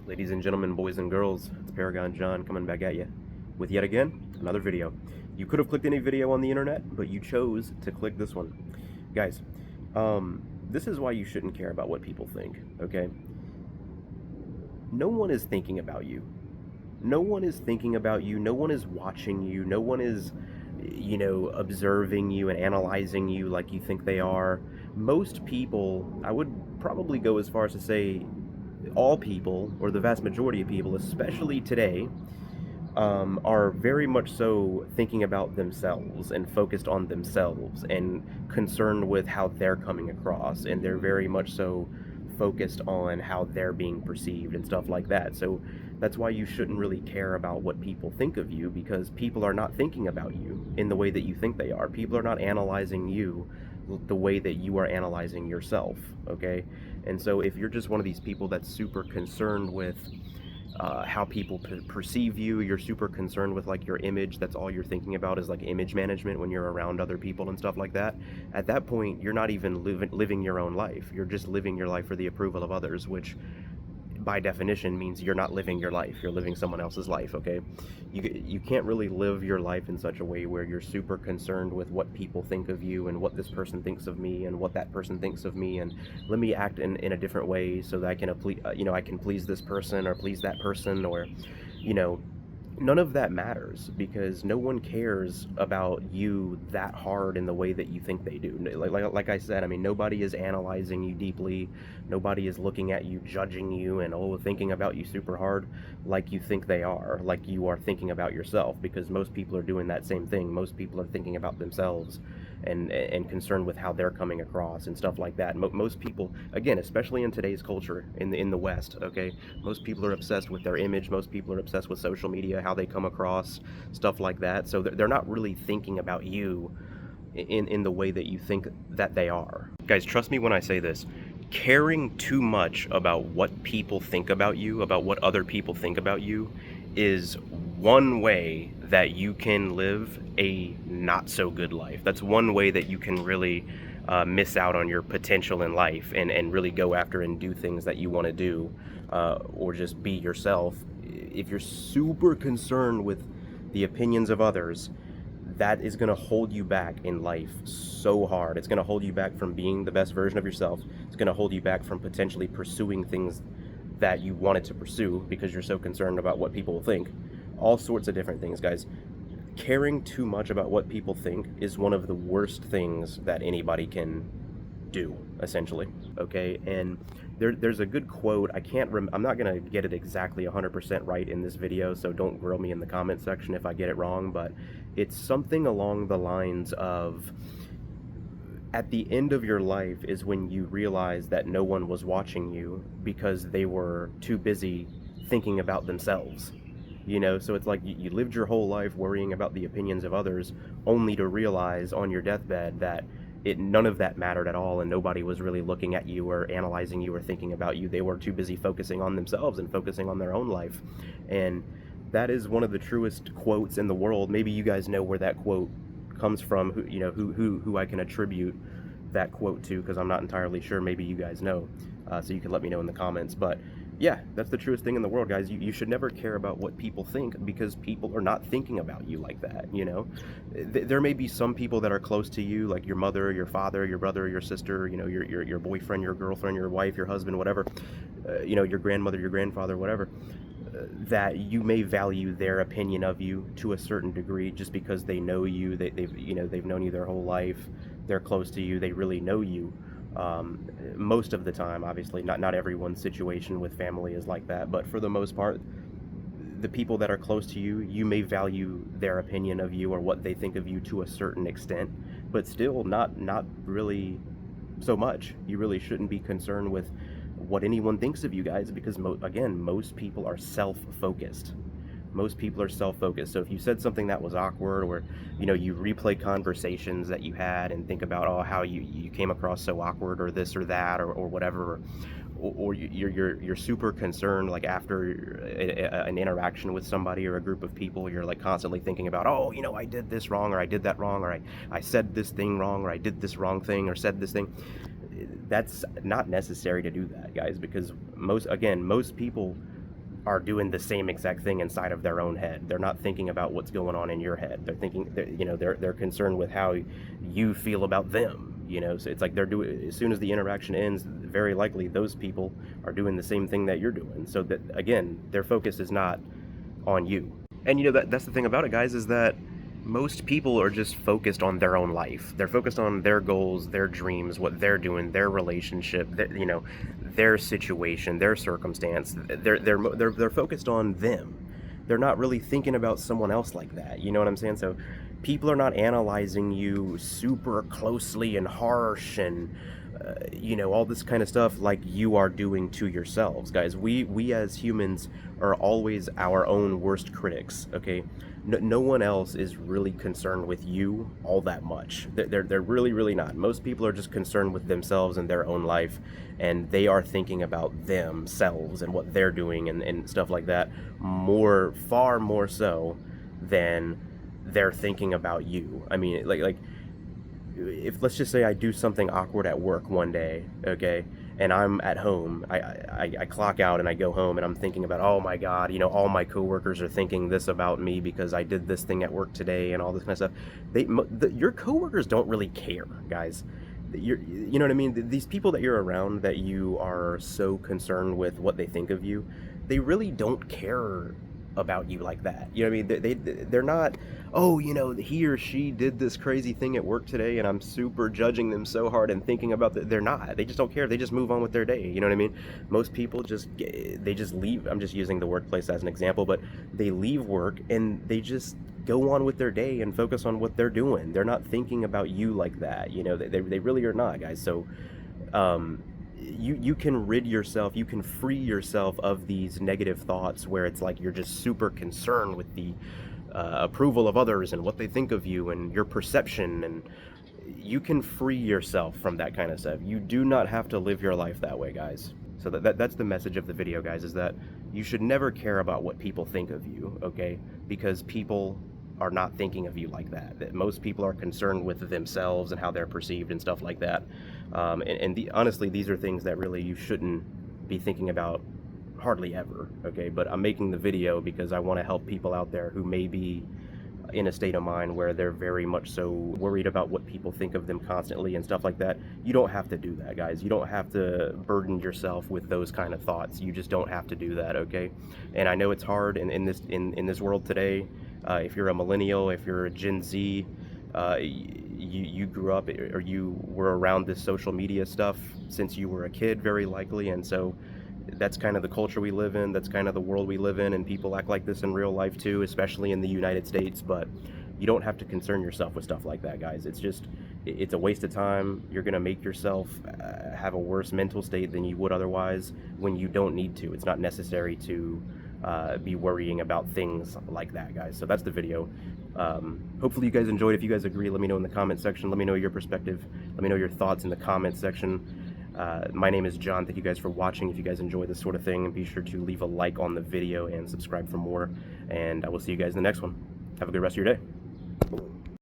Ladies and gentlemen, boys and girls, it's Paragon John coming back at you with yet again another video. You could have clicked any video on the internet, but you chose to click this one. Guys, this is why you shouldn't care about what people think, okay? No one is thinking about you. No one is thinking about you. No one is watching you. No one is, observing you and analyzing you like you think they are. Most people, I would probably go as far as to say all people, or the vast majority of people, especially today, are very much so thinking about themselves and focused on themselves and concerned with how they're coming across, and they're very much so focused on how they're being perceived and stuff like that. So that's why you shouldn't really care about what people think of you, because people are not thinking about you in the way that you think they are. People are not analyzing you the way that you are analyzing yourself, okay? And so if you're just one of these people that's super concerned with how people perceive you, you're super concerned with like your image, that's all you're thinking about is like image management when you're around other people and stuff like that, at that point you're not even living your own life. You're just living your life for the approval of others, which by definition means you're not living your life, you're living someone else's life, okay? You can't really live your life in such a way where you're super concerned with what people think of you and what this person thinks of me and what that person thinks of me, and let me act in a different way so that I can I can please this person or please that person, or none of that matters, because no one cares about you that hard in the way that you think they do. Like I said, I mean, nobody is analyzing you deeply. Nobody is looking at you, judging you, and thinking about you super hard like you think they are, like you are thinking about yourself, because most people are doing that same thing. Most people are thinking about themselves and concerned with how they're coming across and stuff like that. Most people, again, especially in today's culture in the West, okay, most people are obsessed with their image. Most people are obsessed with social media, how they come across, stuff like that. So they're not really thinking about you in the way that you think that they are. Guys, trust me when I say this. Caring too much about what people think about you, about what other people think about you, is one way that you can live a not so good life. That's one way that you can really miss out on your potential in life and really go after and do things that you want to do, or just be yourself. If you're super concerned with the opinions of others, that is going to hold you back in life so hard. It's going to hold you back from being the best version of yourself. It's going to hold you back from potentially pursuing things that you wanted to pursue because you're so concerned about what people will think. All sorts of different things, guys. Caring too much about what people think is one of the worst things that anybody can do, essentially, okay? And there's a good quote. I'm not gonna get it exactly 100% right in this video, so don't grill me in the comment section if I get it wrong, but it's something along the lines of, at the end of your life is when you realize that no one was watching you because they were too busy thinking about themselves. So it's like you lived your whole life worrying about the opinions of others, only to realize on your deathbed that none of that mattered at all, and nobody was really looking at you or analyzing you or thinking about you. They were too busy focusing on themselves and focusing on their own life. And that is one of the truest quotes in the world. Maybe you guys know where that quote comes from, who I can attribute that quote to, because I'm not entirely sure. Maybe you guys know, so you can let me know in the comments. But yeah, that's the truest thing in the world, guys. You should never care about what people think, because people are not thinking about you like that, There may be some people that are close to you, like your mother, your father, your brother, your sister, your boyfriend, your girlfriend, your wife, your husband, whatever, your grandmother, your grandfather, whatever, that you may value their opinion of you to a certain degree just because they know you, they've known you their whole life, they're close to you, they really know you. Most of the time, obviously, not everyone's situation with family is like that, but for the most part, the people that are close to you, you may value their opinion of you or what they think of you to a certain extent, but still not really so much. You really shouldn't be concerned with what anyone thinks of you guys, because again, most people are self-focused. Most people are self-focused. So if you said something that was awkward, or you replay conversations that you had and think about how you came across so awkward, or this or that, or whatever, or you're super concerned, like after an interaction with somebody or a group of people, you're like constantly thinking about, I did this wrong, or I did that wrong, or I said this thing wrong, or I did this wrong thing, or said this thing. That's not necessary to do that, guys, because most people are doing the same exact thing inside of their own head. They're not thinking about what's going on in your head. They're thinking, they're concerned with how you feel about them. So it's like they're doing, as soon as the interaction ends, very likely those people are doing the same thing that you're doing. So that, again, their focus is not on you. And that's the thing about it, guys, is that most people are just focused on their own life. They're focused on their goals, their dreams, what they're doing, their relationship, their situation, their circumstance. They're focused on them. They're not really thinking about someone else like that. You know what I'm saying? So people are not analyzing you super closely and harsh and all this kind of stuff like you are doing to yourselves, guys. We as humans are always our own worst critics. Okay, no one else is really concerned with you all that much. They're really not. Most people are just concerned with themselves and their own life, and they are thinking about themselves and what they're doing and stuff like that, far more so than they're thinking about you. I mean, like if, let's just say, I do something awkward at work one day, okay, and I'm at home, I clock out and I go home and I'm thinking about, oh my God, all my coworkers are thinking this about me because I did this thing at work today and all this kind of stuff. Your coworkers don't really care, guys. You know what I mean? These people that you're around that you are so concerned with what they think of you, they really don't care about you like that. You know what I mean? They're not, oh, he or she did this crazy thing at work today and I'm super judging them so hard and thinking about that. They're not. They just don't care. They just move on with their day. You know what I mean? Most people just leave. I'm just using the workplace as an example, but they leave work and they just go on with their day and focus on what they're doing. They're not thinking about you like that. They really are not, guys. So you can rid yourself, you can free yourself of these negative thoughts where it's like you're just super concerned with the approval of others and what they think of you and your perception, and you can free yourself from that kind of stuff. You do not have to live your life that way, guys. So that's the message of the video, guys, is that you should never care about what people think of you, okay? Because people are not thinking of you like that. That most people are concerned with themselves and how they're perceived and stuff like that. Honestly, these are things that really you shouldn't be thinking about hardly ever, okay? But I'm making the video because I want to help people out there who may be in a state of mind where they're very much so worried about what people think of them constantly and stuff like that. You don't have to do that, guys. You don't have to burden yourself with those kind of thoughts. You just don't have to do that, okay? And I know it's hard in this world today. If you're a millennial, if you're a Gen Z, you grew up or you were around this social media stuff since you were a kid, very likely, and so that's kind of the culture we live in, that's kind of the world we live in, and people act like this in real life too, especially in the United States. But you don't have to concern yourself with stuff like that, guys. It's a waste of time. You're gonna make yourself have a worse mental state than you would otherwise when you don't need to. It's not necessary to be worrying about things like that, guys. So that's the video. Hopefully you guys enjoyed. If you guys agree, let me know in the comment section. Let me know your perspective. Let me know your thoughts in the comment section. My name is John. Thank you guys for watching. If you guys enjoy this sort of thing, be sure to leave a like on the video and subscribe for more. And I will see you guys in the next one. Have a good rest of your day.